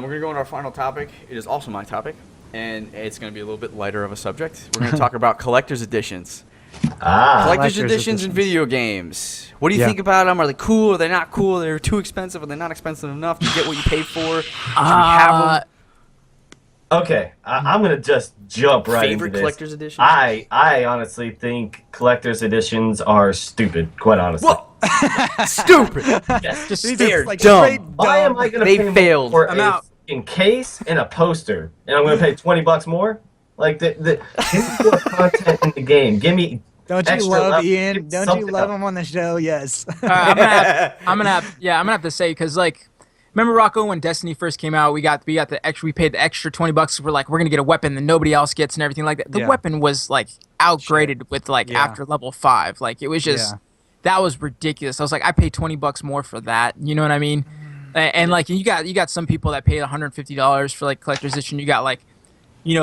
We're going to go into our final topic. It is also my topic, and it's going to be a little bit lighter of a subject. We're going to talk about collector's editions. Collector's editions in video games. What do you think about them? Are they cool? Are they not cool? They're too expensive? Are they not expensive enough to get what you paid for? Should we have them? Okay, I'm gonna just jump right into this. Favorite collector's edition? I honestly think collector's editions are stupid. Quite honestly. What? Stupid. Yes. Just they're like dumb. straight Why am I gonna They pay failed. more for I'm a out. fucking case and a poster, and I'm gonna pay $20 more? Like give me more content in the game. Give me. Don't you extra love level. Ian? Give Don't you something love else. him on the show? Yes. I'm gonna have to say, because like, remember Rocco when Destiny first came out? We paid the extra $20. We're like, we're gonna get a weapon that nobody else gets and everything like that. The Yeah. weapon was like outgraded with like Yeah. after level 5. Like it was just that was ridiculous. I was like, I paid $20 more for that. You know what I mean? And like you got some people that paid $150 for like collector's edition. You got like, you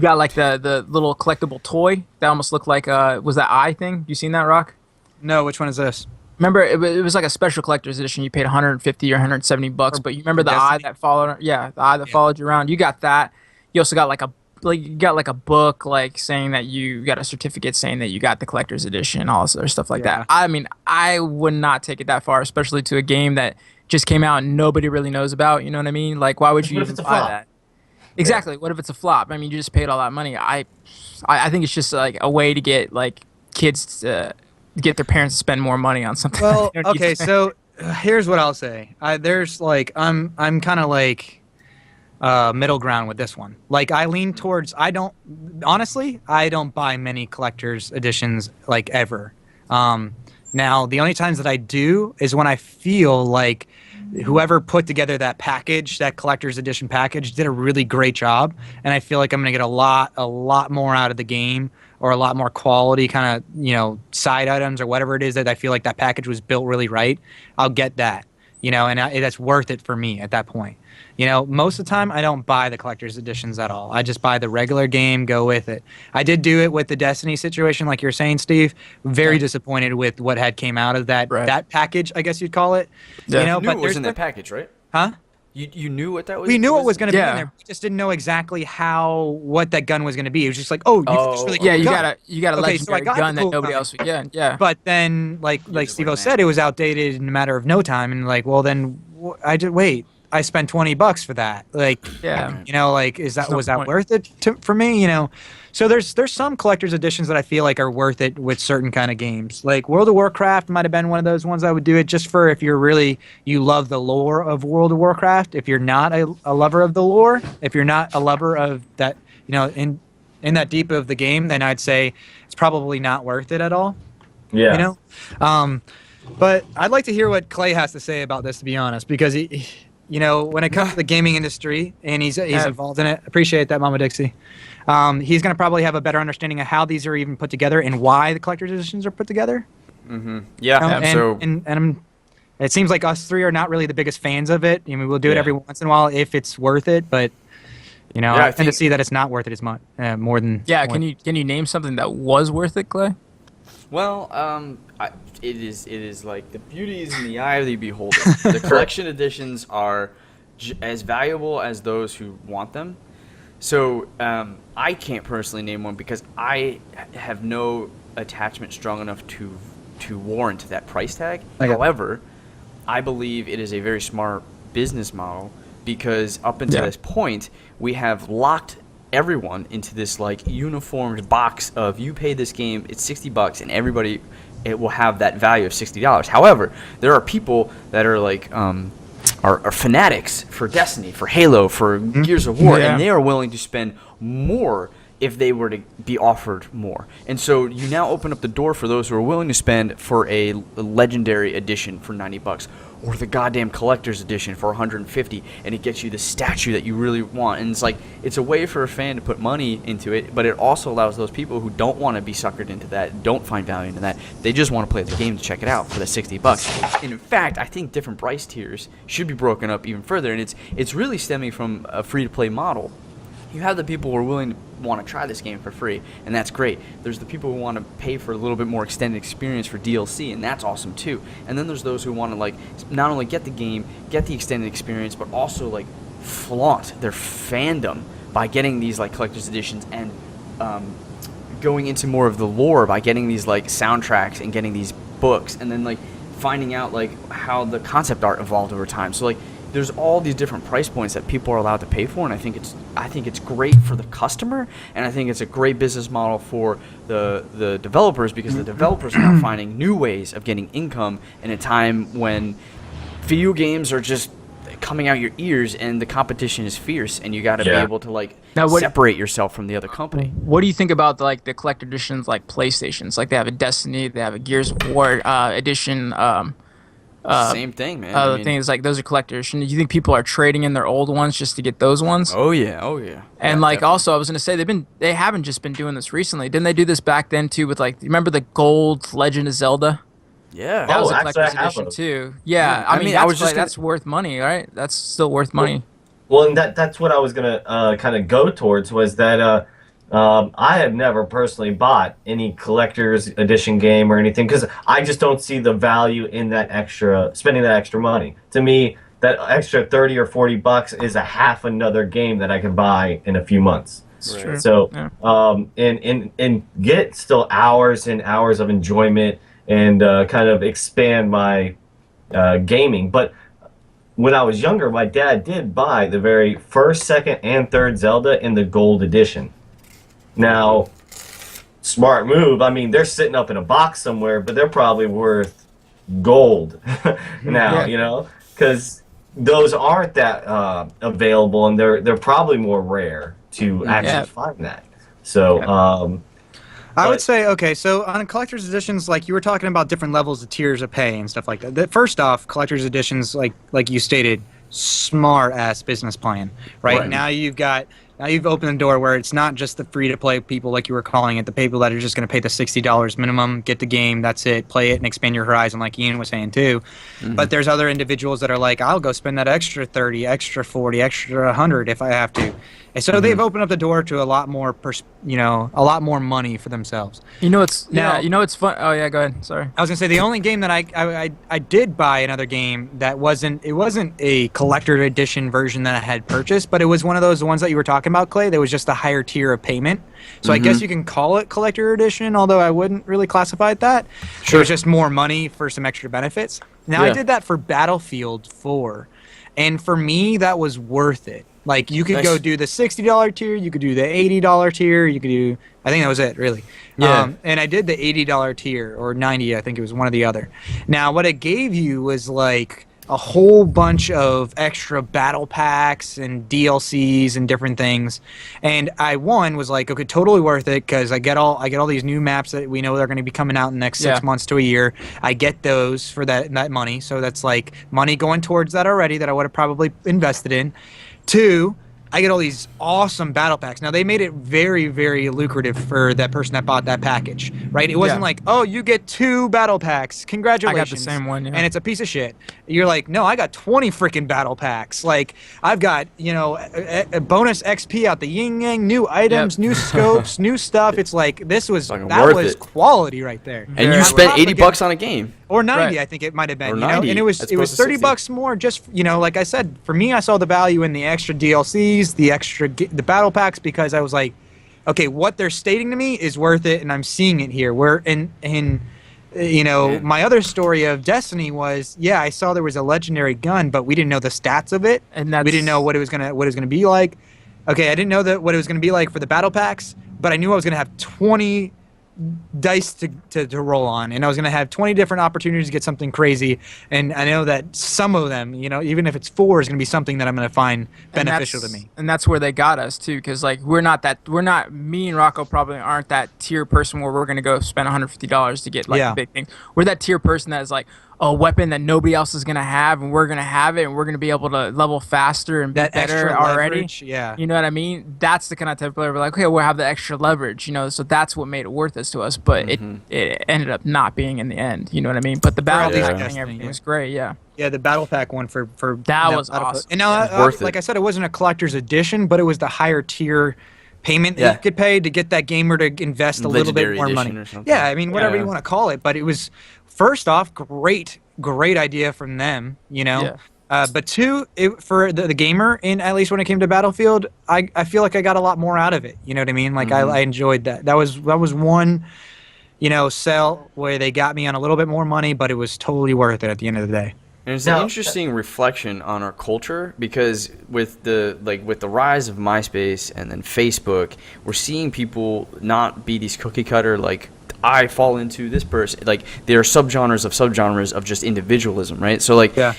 got like the little collectible toy that almost looked like was that eye thing? You seen that, Rock? No, which one is this? Remember, it was like a special collector's edition. You paid $150 or $170, but you remember the eye that followed? Yeah, the eye that followed you around. You got that. You also got like a book like saying that you got a certificate saying that you got the collector's edition, all this other stuff like that. I mean, I would not take it that far, especially to a game that just came out and nobody really knows about. You know what I mean? Like, why would you even buy that? Exactly. What if it's a flop? I mean, you just paid all that money. I think it's just like a way to get like kids to get their parents to spend more money on something. Well, they don't need okay, to. so here's what I'll say. There's like I'm kind of like middle ground with this one. Like I lean towards I don't buy many collector's editions like ever. Now the only times that I do is when I feel like whoever put together that package, that collector's edition package, did a really great job, and I feel like I'm gonna get a lot more out of the game, or a lot more quality kind of side items or whatever it is that I feel like that package was built really right. I'll get that, and that's worth it for me at that point. Most of the time I don't buy the collector's editions at all. I just buy the regular game, go with it. I did do it with the Destiny situation, like you're saying, Steve. Very disappointed with what had came out of that package, I guess you'd call it. Yeah. You knew but it was in that package, right? Huh? You knew what that was? We knew it was going to be in Yeah. there. We just didn't know exactly what that gun was going to be. It was just like, you got this really cool You gun. got a Okay, so I legendary got the gun that cool nobody gun. else would get. Yeah. But then, like just Steve-O went said, mad. it was outdated in a matter of no time. And like, well, then I just wait. I spent $20 for that. Like, Yeah. like was that point. worth it for me? So there's some collector's editions that I feel like are worth it with certain kind of games. Like World of Warcraft might have been one of those ones I would do it just for if you love the lore of World of Warcraft. If you're not a lover of the lore, if you're not a lover of that, in that deep of the game, then I'd say it's probably not worth it at all. Yeah. But I'd like to hear what Clay has to say about this, to be honest, because he when it comes to the gaming industry and he's involved in it, appreciate that, Mama Dixie. He's going to probably have a better understanding of how these are even put together and why the collector's editions are put together. Mm-hmm. Yeah. It seems like us three are not really the biggest fans of it. I mean, we'll do it every once in a while if it's worth it, but I tend to see that it's not worth it as much, more than. Yeah. Can you name something that was worth it, Clay? Well, it is like the beauty is in the eye of the beholder. The collection editions are as valuable as those who want them. So I can't personally name one because I have no attachment strong enough to warrant that price tag. Okay. However, I believe it is a very smart business model because up until this point, we have locked everyone into this like uniformed box of you pay this game, it's $60, and everybody it will have that value of $60. However, there are people that are like are fanatics for Destiny, for Halo, for Gears of War, and they are willing to spend more if they were to be offered more. And so you now open up the door for those who are willing to spend for a legendary edition for $90 or the goddamn collector's edition for $150, and it gets you the statue that you really want. And it's like it's a way for a fan to put money into it, but it also allows those people who don't want to be suckered into that, don't find value in that, they just want to play the game to check it out for the $60. And in fact, I think different price tiers should be broken up even further, and it's really stemming from a free-to-play model. You have the people who are willing to want to try this game for free, and that's great. There's the people who want to pay for a little bit more extended experience for DLC, and that's awesome too. And then there's those who want to like not only get the game, get the extended experience, but also like flaunt their fandom by getting these like collector's editions and going into more of the lore by getting these like soundtracks and getting these books, and then like finding out like how the concept art evolved over time. So like there's all these different price points that people are allowed to pay for, and I think it's great for the customer, and I think it's a great business model for the developers, because the developers are now finding new ways of getting income in a time when video games are just coming out your ears and the competition is fierce, and you got to be able to like separate yourself from the other company. What do you think about like the collector editions like PlayStations? Like they have a Destiny, they have a Gears of War edition. Same thing, man. The thing is, like, those are collectors. Do you think people are trading in their old ones just to get those ones? Oh yeah. And like, definitely. Also, I was gonna say they haven't just been doing this recently. Didn't they do this back then too? With like, you remember the gold Legend of Zelda? Yeah, that was a collector's edition too. Yeah, I mean that's worth money, right? That's still worth money. Well, and that's what I was gonna kind of go towards, was that I have never personally bought any collector's edition game or anything, because I just don't see the value in that spending that extra money. To me, that extra $30 or $40 is a half another game that I can buy in a few months. That's true. So, and get still hours and hours of enjoyment and kind of expand my gaming. But when I was younger, my dad did buy the very first, second, and third Zelda in the gold edition. Now, smart move. I mean, they're sitting up in a box somewhere, but they're probably worth gold now, you know, because those aren't that available, and they're probably more rare to actually find that. So, I would say, okay, so on collector's editions, like you were talking about different levels of tiers of pay and stuff like that. First off, collector's editions, like you stated, smart ass business plan, right? Now you've opened the door where it's not just the free-to-play people, like you were calling it, the people that are just going to pay the $60 minimum, get the game, that's it, play it, and expand your horizon, like Ian was saying too. But there's other individuals that are like, I'll go spend that extra 30, extra 40, extra 100 if I have to. And so they've opened up the door to a lot more, a lot more money for themselves. It's fun. Oh yeah, go ahead. Sorry. I was gonna say the only game that I did buy another game that wasn't a collector edition version that I had purchased, but it was one of those ones that you were talking about, Clay. That was just a higher tier of payment. So I guess you can call it collector edition, although I wouldn't really classify it that. Sure. It was just more money for some extra benefits. Now I did that for Battlefield 4, and for me that was worth it. Like, you could go do the $60 tier, you could do the $80 tier, you could do... I think that was it, really. Yeah. And I did the $80 tier, or $90, I think it was one or the other. Now, what it gave you was, like, a whole bunch of extra battle packs and DLCs and different things. And I, was like, okay, totally worth it, because I get all these new maps that we know they're going to be coming out in the next 6 months to a year. I get those for that money, so that's, like, money going towards that already that I would have probably invested in. 2, I get all these awesome battle packs. Now, they made it very, very lucrative for that person that bought that package, right? It wasn't like, oh, you get 2 battle packs. Congratulations. I got the same one, and it's a piece of shit. You're like, no, I got 20 freaking battle packs. Like, I've got, a bonus XP out the yin-yang, new items, new scopes, new stuff. It's like, that was quality right there. And you spent $80 on a game. Or 90, I think it might have been. Or 90. And it was $30 more. Just like I said, for me, I saw the value in the extra DLCs, the battle packs, because I was like, okay, what they're stating to me is worth it, and I'm seeing it here. My other story of Destiny was, I saw there was a legendary gun, but we didn't know the stats of it, and we didn't know what it was gonna be like. Okay, I didn't know what it was gonna be like for the battle packs, but I knew I was gonna have 20 dice to roll on, and I was going to have 20 different opportunities to get something crazy, and I know that some of them, even if it's 4, is going to be something that I'm going to find beneficial to me. And that's where they got us too, because like me and Rocco probably aren't that tier person where we're going to go spend $150 to get like a big thing. We're that tier person that is like a weapon that nobody else is going to have, and we're going to have it, and we're going to be able to level faster and be better already. Yeah. You know what I mean? That's the kind of type of player we're like, okay, we'll have the extra leverage, so that's what made it worth us. sense to us, but it ended up not being in the end. You know what I mean? But the battle least pack yeah. thing, everything was great. Yeah. Yeah, the battle pack one for That was Battlefield. awesome. And now, Worth it. like I said, it wasn't a collector's edition, but it was the higher tier payment that Yeah. you could pay to get that gamer to invest a little bit Legendary more edition money. or something. Yeah, I mean, whatever Yeah. you want to call it, but it was first off great idea from them, you know. Yeah. But two, for the gamer, and at least when it came to Battlefield, I feel like I got a lot more out of it. You know what I mean? Like I enjoyed that. That was one, you know, sell where they got me on a little bit more money, but it was totally worth it at the end of the day. And it's Now- an interesting reflection on our culture because with the rise of MySpace and then Facebook, we're seeing people not be these cookie cutter like I fall into this person. Like there are subgenres of just individualism, right? So like Yeah.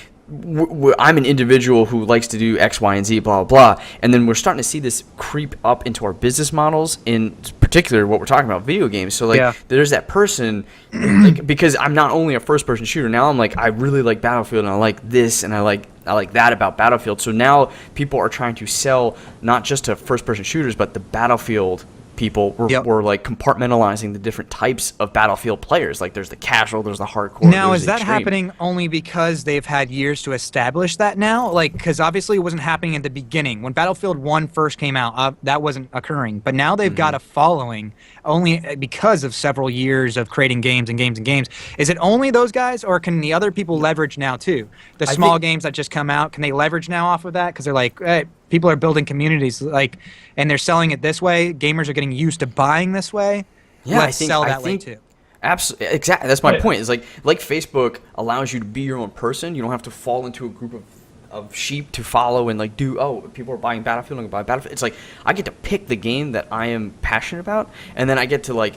I'm an individual who likes to do X, Y, and Z, blah, blah, blah. And then we're starting to see this creep up into our business models, in particular what we're talking about, video games. So, like, Yeah. there's that person, like, because I'm not only a first-person shooter, now I'm like, I really like Battlefield, and I like this, and I like that about Battlefield. So now people are trying to sell not just to first-person shooters, but the Battlefield people were like compartmentalizing the different types of Battlefield players. Like there's the casual, there's the hardcore. Now, there's is the that extreme. happening only because they've had years to establish that now? Like, because obviously it wasn't happening at the beginning. When Battlefield 1 first came out, that wasn't occurring. But now they've got a following only because of several years of creating games and games and games. Is it only those guys, or can the other people leverage now too? The small games that just come out, can they leverage now off of that? Because they're like, hey, people are building communities, like, and they're selling it this way. Gamers are getting used to buying this way. Yeah, Let's sell that way too. Absolutely, exactly. That's my Yeah. point. Is like Facebook allows you to be your own person. You don't have to fall into a group of sheep to follow and like do. Oh, people are buying Battlefield. I'm gonna buy Battlefield. It's like I get to pick the game that I am passionate about, and then I get to like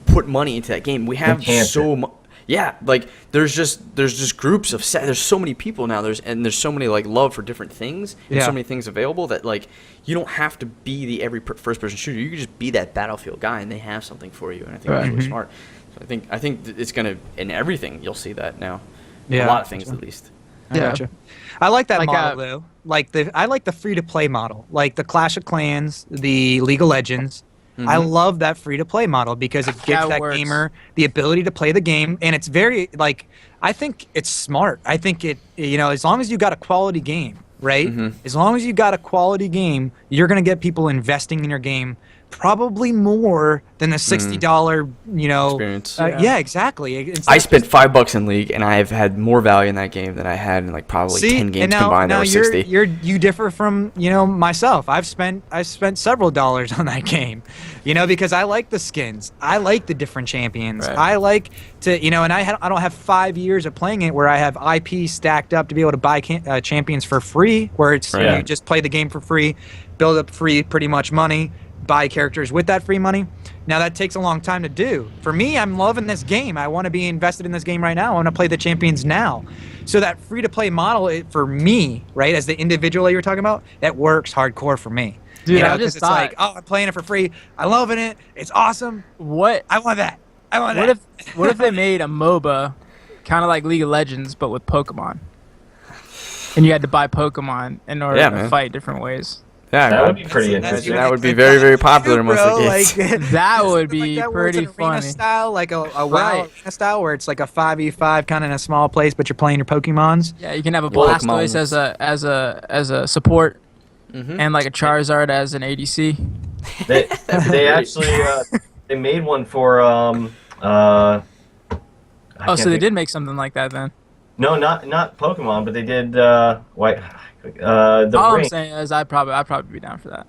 put money into that game. We have Enhance so it. much. Yeah, like there's just groups of there's so many people now. There's so many like love for different things and Yeah. so many things available that like you don't have to be the every first person shooter. You can just be that Battlefield guy, and they have something for you. And I think that's really smart. So I think it's gonna in everything you'll see that now. Yeah. A lot of things at least. I gotcha. I like that Like, model though. I like the free to play model, like the Clash of Clans, the League of Legends. I love that free to play model because it gives That that works. gamer the ability to play the game, and it's very like I think it's smart. I think it as long as you got a quality game, right? As long as you got a quality game, you're gonna get people investing in your game. Probably more than the $60, Experience. Yeah, exactly. Instead I of spent $5 in League, and I've had more value in that game than I had in like probably 10 games and now, combined that now were 60. you differ from myself. I've spent several dollars on that game, because I like the skins. I like the different champions. Right. I like to and I don't have 5 years of playing it where I have IP stacked up to be able to buy champions for free, where it's Right. you just play the game for free, build up free pretty much money, buy characters with that free money. Now that takes a long time to do. For me, I'm loving this game. I want to be invested in this game right now. I want to play the champions now. So that free-to-play model, for me, right, as the individual that you were talking about, that works hardcore for me. Dude, I 'cause just it's like, thought- oh, I'm playing it for free. I'm loving it. It's awesome. What I want that. I want what that. if they made a MOBA kind of like League of Legends but with Pokemon? And you had to buy Pokemon in order Yeah, to man. fight different ways. Yeah, That would be pretty That's- interesting. that would be very, very popular in most of the games. That would something be that where it's pretty an arena funny. style, like a WoW Right. arena style, where it's like a 5v5 kind of in a small place, but you're playing your Pokemons. Yeah, you can have a Pokemons. Blastoise as a support Mhm. and like a Charizard as an ADC. They actually they made one for I Oh, can't so they think- did make something like that then. No, not Pokemon, but they did white the All I'm ring. saying is I'd probably be down for that.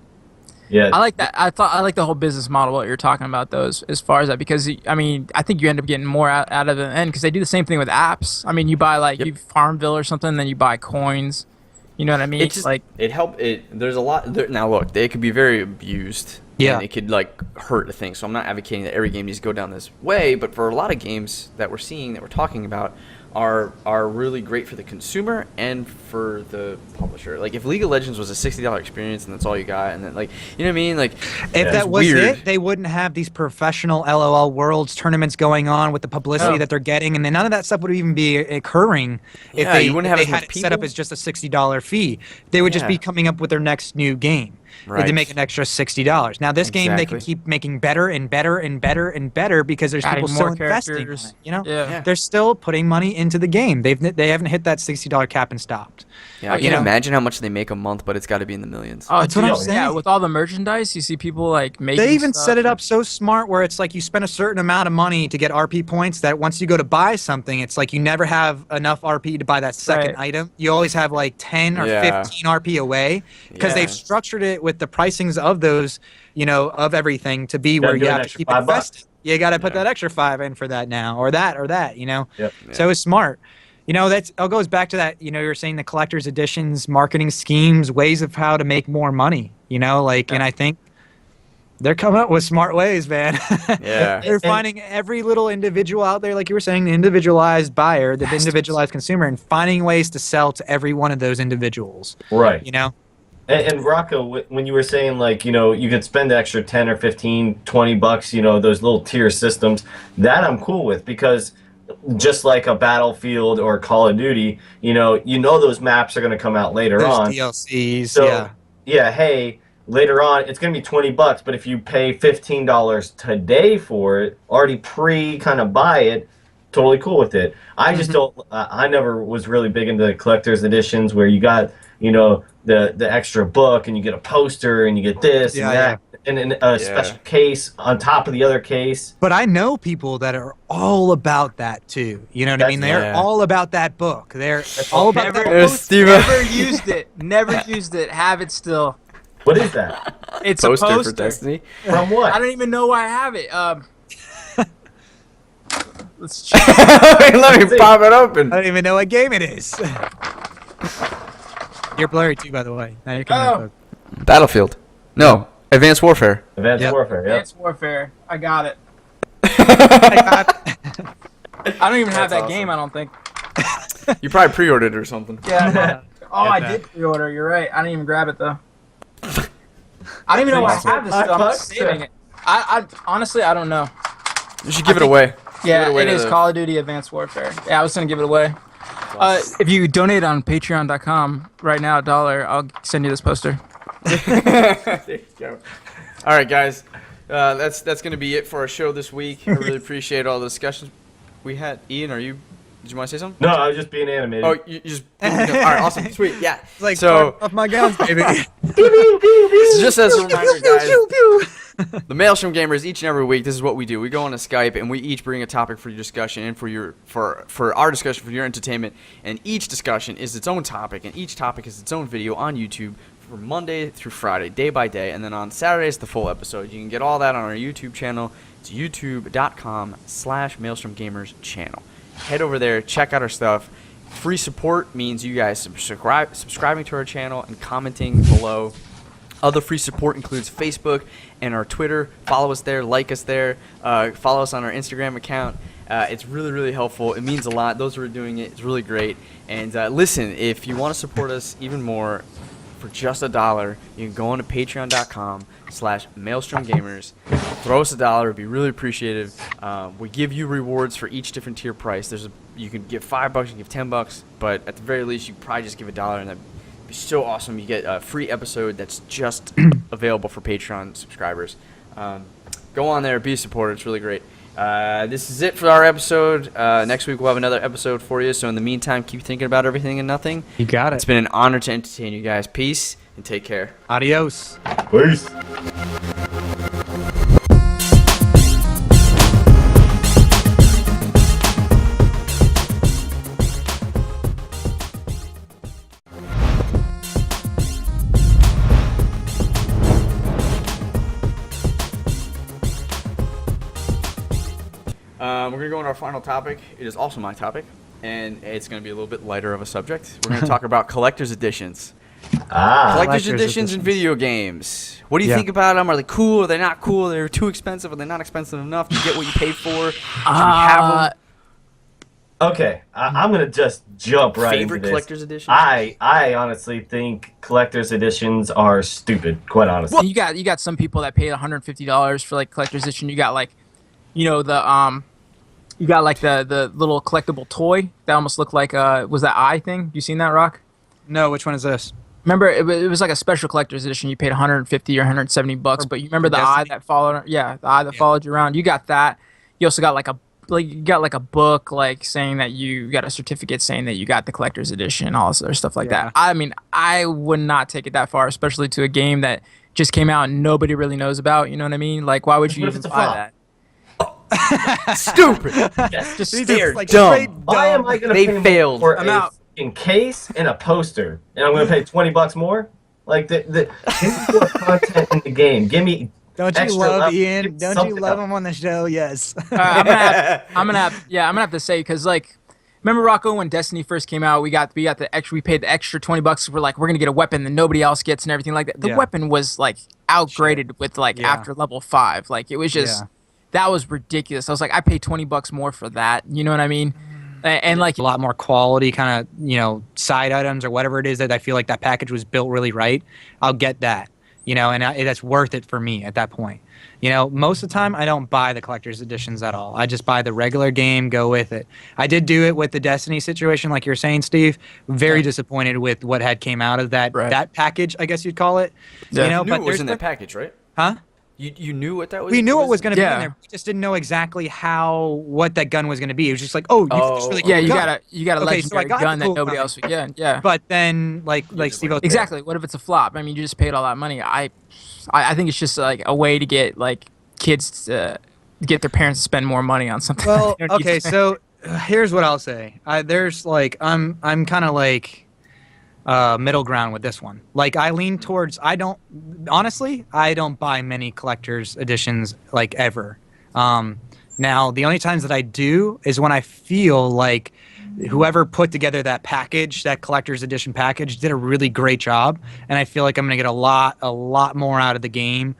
Yeah, I like that. I like the whole business model what you're talking about those as far as that because I mean I think you end up getting more out of the end because they do the same thing with apps. I mean you buy like you Farmville or something, then you buy coins. You know what I mean? It's just, like there's a lot now look, they could be very abused. Yeah. And it could like hurt the thing. So I'm not advocating that every game needs to go down this way, but for a lot of games that we're seeing that we're talking about are really great for the consumer and for the publisher. Like if League of Legends was a $60 experience and that's all you got, and then like you know what I mean? Like If Yeah. that it's was weird. it, they wouldn't have these professional LOL Worlds tournaments going on with the publicity Oh. that they're getting, and then none of that stuff would even be occurring if Yeah, they, you wouldn't if have they as had much it set up people. as just a $60 fee. They would just be Yeah. coming up with their next new game. Right. They make an extra $60. Now this game they can Exactly. keep making better and better and better and better because there's Adding people more still investing in characters. it. You know, Yeah. they're still putting money into the game. They haven't hit that $60 cap and stopped. Yeah, I You can't know? imagine how much they make a month, but it's got to be in the millions. Oh, That's what dude, I'm saying. Yeah, with all the merchandise, you see people like making. They even stuff set it and- up so smart where it's like you spend a certain amount of money to get RP points that once you go to buy something, it's like you never have enough RP to buy that second Right. item. You always have like 10 or Yeah. 15 RP away because Yeah. they've structured it with the pricings of those, of everything to be Gotta where do you an have to extra keep $5. investing. You got to put Yeah. that extra 5 in for that now or that, Yep. So it's smart. That's it goes back to that, you were saying the collector's editions, marketing schemes, ways of how to make more money, and I think they're coming up with smart ways, man. Yeah. They're finding every little individual out there, like you were saying, the individualized buyer, the individualized consumer, and finding ways to sell to every one of those individuals. Right. And Rocco, when you were saying you could spend the extra 10 or 15, $20, those little tier systems, that I'm cool with because just like a Battlefield or Call of Duty, those maps are going to come out later those on. DLCs, So, hey, later on it's going to be $20, but if you pay $15 today for it, already kind of buy it, totally cool with it. I just don't. I never was really big into the collector's editions where you got the extra book and you get a poster and you get this and that and a special case on top of the other case. But I know people that are all about that too. You know what I mean? They're all about that book. They're all about that book. Never used it. Never used it. Have it still. What is that? It's Poster a poster for Destiny. From what? I don't even know why I have it. Let's check. Let me pop it open. I don't even know what game it is. You're blurry too, by the way. Now you're coming up. Battlefield. No, Advanced Warfare. Advanced Warfare. Yep. Advanced Warfare. I got it. I I don't even have that awesome. game. I don't think. You probably pre-ordered it or something. Yeah. I did pre-order. You're right. I didn't even grab it though. I don't even know why I have this still. I'm just saving it. I honestly I don't know. You should give it away. Yeah, Give it away it to is the- Call of Duty Advanced Warfare. Yeah, I was gonna give it away. If you donate on Patreon.com right now, $1, I'll send you this poster. There you go. All right, guys. That's gonna be it for our show this week. I really appreciate all the discussions we had. Ian, did you want to say something? No, I was just being animated. Oh, you just. All right, awesome, sweet, yeah. It's like so, off my gowns, baby. so just as a reminder, guys, the Maelstrom Gamers, each and every week, this is what we do. We go on a Skype and we each bring a topic for your discussion and for our discussion, for your entertainment. And each discussion is its own topic, and each topic is its own video on YouTube from Monday through Friday, day by day. And then on Saturdays, the full episode. You can get all that on our YouTube channel. It's youtube.com/Maelstrom Gamers channel. Head over there, check out our stuff. Free support means you guys subscribing to our channel and commenting below. Other free support includes Facebook and our Twitter. Follow us there, like us there, follow us on our Instagram account. It's really, really helpful. It means a lot. Those who are doing it, it's really great. And listen, if you want to support us even more, for just $1, you can go on to patreon.com/Maelstrom Gamers. Throw us $1. It'd be really appreciative. We give you rewards for each different tier price. You can give $5, you can give $10, but at the very least, you probably just give $1, and that'd be so awesome. You get a free episode that's just available for Patreon subscribers. Go on there, be a supporter. It's really great. This is it for our episode. Next week we'll have another episode for you. So in the meantime, keep thinking about everything and nothing. You got it. It's been an honor to entertain you guys. Peace and take care. Adios. Peace. We're going to go on our final topic. It is also my topic, and it's going to be a little bit lighter of a subject. We're going to talk about collector's editions. Collector's editions in video games. What do you think about them? Are they cool? Are they not cool? They're too expensive? Are they not expensive enough to get what you paid for? Should we have them? Okay, I'm gonna just jump right Favorite into this. collector's edition? I honestly think collector's editions are stupid. Quite honestly. Well, you got some people that paid $150 for like collector's edition. You got like, you got like the little collectible toy that almost looked like was that eye thing? You seen that, Rock? No, which one is this? Remember, it was like a special collector's edition. You paid 150 or 170 bucks, but you remember the eye that followed? Yeah, the eye that followed you around. You got that. You also got you got like a book like saying that you got a certificate saying that you got the collector's edition and all this other stuff like that. I mean, I would not take it that far, especially to a game that just came out and nobody really knows about. You know what I mean? Like, why would you even buy that? Stupid. Yes. Just These they're are, like, dumb. straight Why am I going to They pay failed. for I'm a out. fucking case and a poster, and I'm going to pay $20 more? Like give me more content in the game. Give me. Don't you extra love level. Ian? Give Don't you something love else. him on the show? Yes. I'm gonna have to say, because like, remember Rocco when Destiny first came out, we paid the extra $20. We're like, we're gonna get a weapon that nobody else gets and everything like that. The weapon was like outgraded with like after level 5. Like it was just that was ridiculous. I was like, I paid $20 more for that. You know what I mean? And like a lot more quality kind of side items or whatever it is that I feel like that package was built really right. I'll get that. And that's worth it for me at that point. Most of the time I don't buy the collector's editions at all. I just buy the regular game, go with it. I did do it with the Destiny situation, like you're saying, Steve. Very disappointed with what had came out of that package, I guess you'd call it. Yeah. You You knew but it was in that package, right? Huh? You knew what that was? We knew it was going to be in Yeah. there. We just didn't know exactly what that gun was going to be. It was just like, you got this really cool you gun. got a Okay, so I legendary got the gun that cool nobody gun. else would get. Yeah. But then, like Steve, Exactly. What if it's a flop? I mean, you just paid all that money. I think it's just like a way to get like kids to get their parents to spend more money on something. Well, they don't need okay, to. so here's what I'll say. There's like I'm kind of like middle ground with this one. Like I lean towards I don't buy many collector's editions like ever. Now the only times that I do is when I feel like whoever put together that package, that collector's edition package, did a really great job, and I feel like I'm gonna get a lot more out of the game